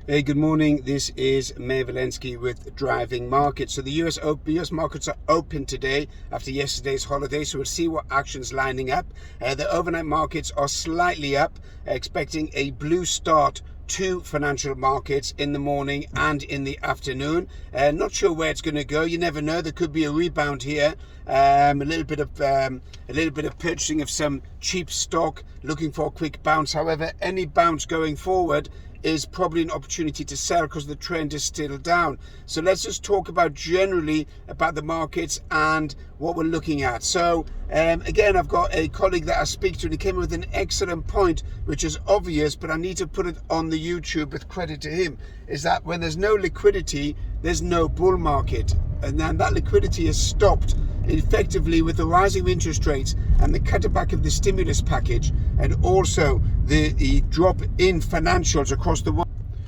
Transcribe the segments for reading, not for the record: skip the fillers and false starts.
Hey, good morning. This is Mayor Valensky with Driving Markets. So the US markets are open today after yesterday's holiday. So we'll see what action's lining up. The overnight markets are slightly up, expecting a blue start to financial markets in the morning and in the afternoon. Not sure where it's going to go. You never know. There could be a rebound here. A little bit of purchasing of some cheap stock, looking for a quick bounce. However, any bounce going forward is probably an opportunity to sell because the trend is still down. So let's just talk about generally about the markets and what we're looking at. So again, I've got a colleague that I speak to and he came with an excellent point, which is obvious, but I need to put it on the YouTube with credit to him, is that when there's no liquidity, there's no bull market. And then that liquidity is stopped effectively with the rising interest rates and the cutback of the stimulus package, and also the drop in financials across the world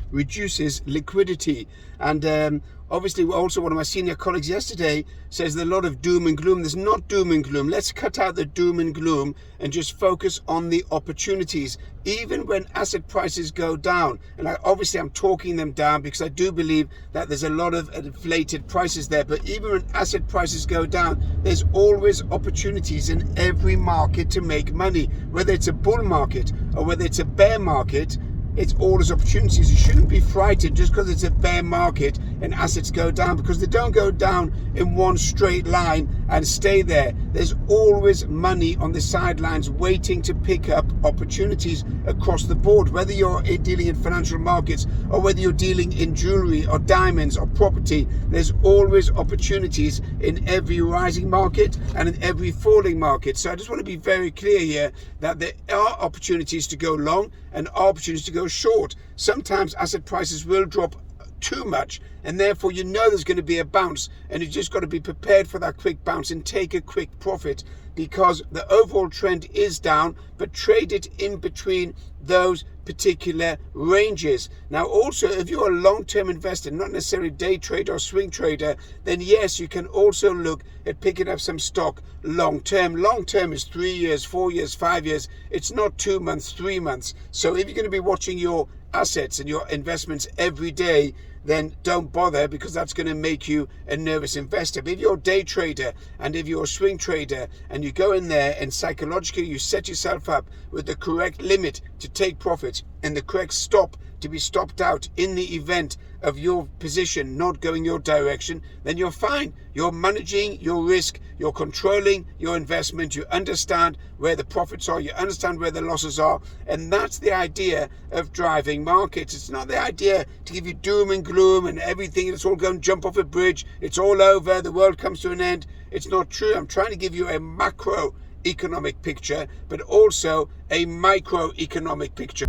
reduces liquidity. And obviously also one of my senior colleagues yesterday says there's a lot of doom and gloom. There's not doom and gloom. Let's cut out the doom and gloom and just focus on the opportunities. Even when asset prices go down, and obviously I'm talking them down because I do believe that there's a lot of inflated prices there, but even when asset prices go down, there's always opportunities in every market to make money. Whether it's a bull market or whether it's a bear market, it's always opportunities. You shouldn't be frightened just because it's a bear market and assets go down, because they don't go down in one straight line and stay there. There's always money on the sidelines waiting to pick up opportunities across the board, whether you're dealing in financial markets or whether you're dealing in jewelry or diamonds or property. There's always opportunities in every rising market and in every falling market. So I just want to be very clear here that there are opportunities to go long and opportunities to go short. Sometimes asset prices will drop too much, and therefore you know there's going to be a bounce, and you just got to be prepared for that quick bounce and take a quick profit, because the overall trend is down, but trade it in between those particular ranges. Now also, if you're a long-term investor, not necessarily day trader or swing trader, then yes, you can also look at picking up some stock long-term. Long-term is 3 years, 4 years, 5 years. It's not 2 months, 3 months. So if you're going to be watching your assets and your investments every day, then don't bother, because that's going to make you a nervous investor. But if you're a day trader and if you're a swing trader and you go in there and psychologically you set yourself up with the correct limit to take profits and the correct stop to be stopped out in the event of your position not going your direction, then you're fine. You're managing your risk, you're controlling your investment, you understand where the profits are, you understand where the losses are, and that's the idea of driving markets. It's not the idea to give you doom and gloom and everything, it's all going to jump off a bridge, it's all over, the world comes to an end. It's not true. I'm trying to give you a macro economic picture, but also a microeconomic picture.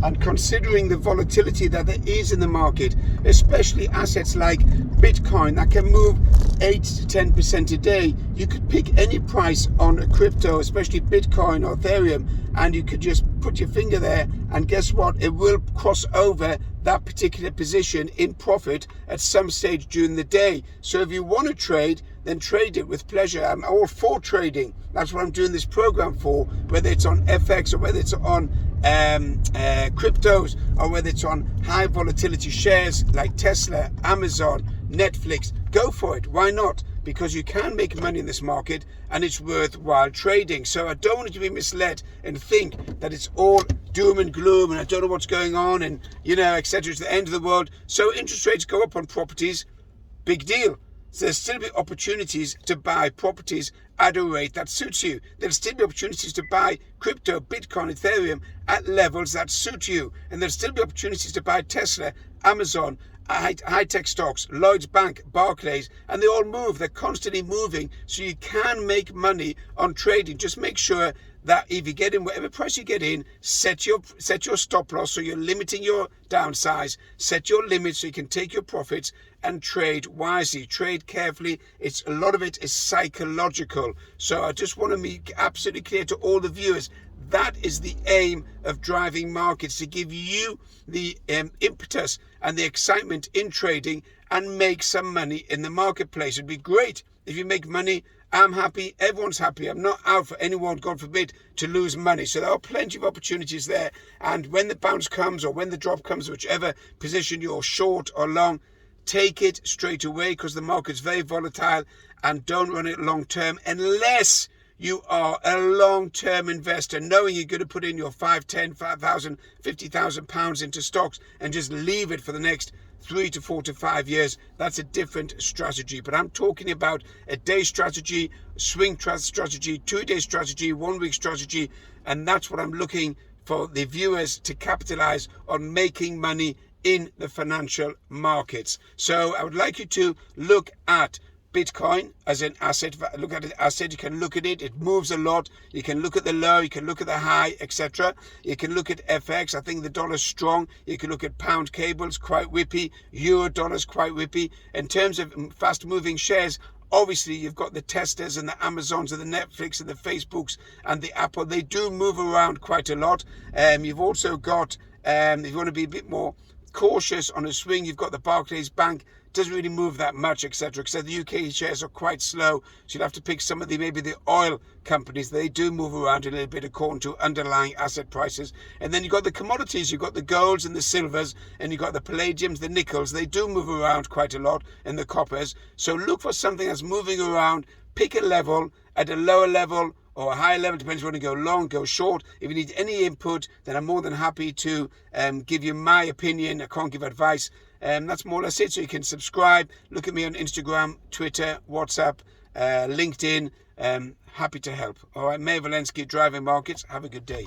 And considering the volatility that there is in the market, especially assets like Bitcoin that can move 8 to 10% a day, you could pick any price on a crypto, especially Bitcoin or Ethereum, and you could just put your finger there, and guess what? It will cross over that particular position in profit at some stage during the day. So if you want to trade, then trade it with pleasure. I'm all for trading. That's what I'm doing this program for, whether it's on FX or whether it's on cryptos, or whether it's on high volatility shares like Tesla, Amazon, Netflix. Go for it. Why not? Because you can make money in this market and it's worthwhile trading. So I don't want you to be misled and think that it's all doom and gloom and I don't know what's going on and etc. It's the end of the world. So interest rates go up on properties, big deal. So there'll still be opportunities to buy properties at a rate that suits you. There'll still be opportunities to buy crypto, Bitcoin, Ethereum at levels that suit you. And there'll still be opportunities to buy Tesla, Amazon, high-tech stocks, Lloyd's Bank, Barclays, and they all move. They're constantly moving. So you can make money on trading. Just make sure that if you get in whatever price you get in, set your stop loss so you're limiting your downsides, set your limits so you can take your profits and trade wisely, trade carefully. A lot of it is psychological. So I just want to make absolutely clear to all the viewers, that is the aim of driving markets, to give you the impetus and the excitement in trading and make some money in the marketplace. It'd be great if you make money I'm happy, everyone's happy. I'm not out for anyone, God forbid, to lose money. So there are plenty of opportunities there. And when the bounce comes or when the drop comes, whichever position you're short or long, take it straight away, because the market's very volatile, and don't run it long term unless you are a long-term investor, knowing you're going to put in your 5, 10, 5,000, 50,000 pounds into stocks and just leave it for the next 3 to 4 to 5 years. That's a different strategy. But I'm talking about a day strategy, swing strategy, 2-day strategy, 1-week strategy, and that's what I'm looking for the viewers to capitalize on, making money in the financial markets. So I would like you to look at Bitcoin as an asset. Look at it as asset. You can look at it. It moves a lot. You can look at the low. You can look at the high, etc. You can look at FX. I think the dollar's strong. You can look at pound cables, quite whippy. Euro dollar's quite whippy. In terms of fast-moving shares, obviously you've got the Teslas and the Amazons and the Netflix and the Facebooks and the Apple. They do move around quite a lot. You've also got, if you want to be a bit more cautious on a swing, you've got the Barclays Bank. Doesn't really move that much, etc. Except the UK shares are quite slow, so you'll have to pick some of maybe the oil companies. They do move around a little bit according to underlying asset prices. And then you've got the commodities. You've got the golds and the silvers, and you've got the palladiums, the nickels. They do move around quite a lot, and the coppers. So look for something that's moving around. Pick a level at a lower level or a higher level, depends if you want to go long, go short. If you need any input, then I'm more than happy to give you my opinion. I can't give advice. That's more or less it. So you can subscribe, look at me on Instagram, Twitter, WhatsApp, LinkedIn. Happy to help. All right, Mayor Valensky, Driving Markets. Have a good day.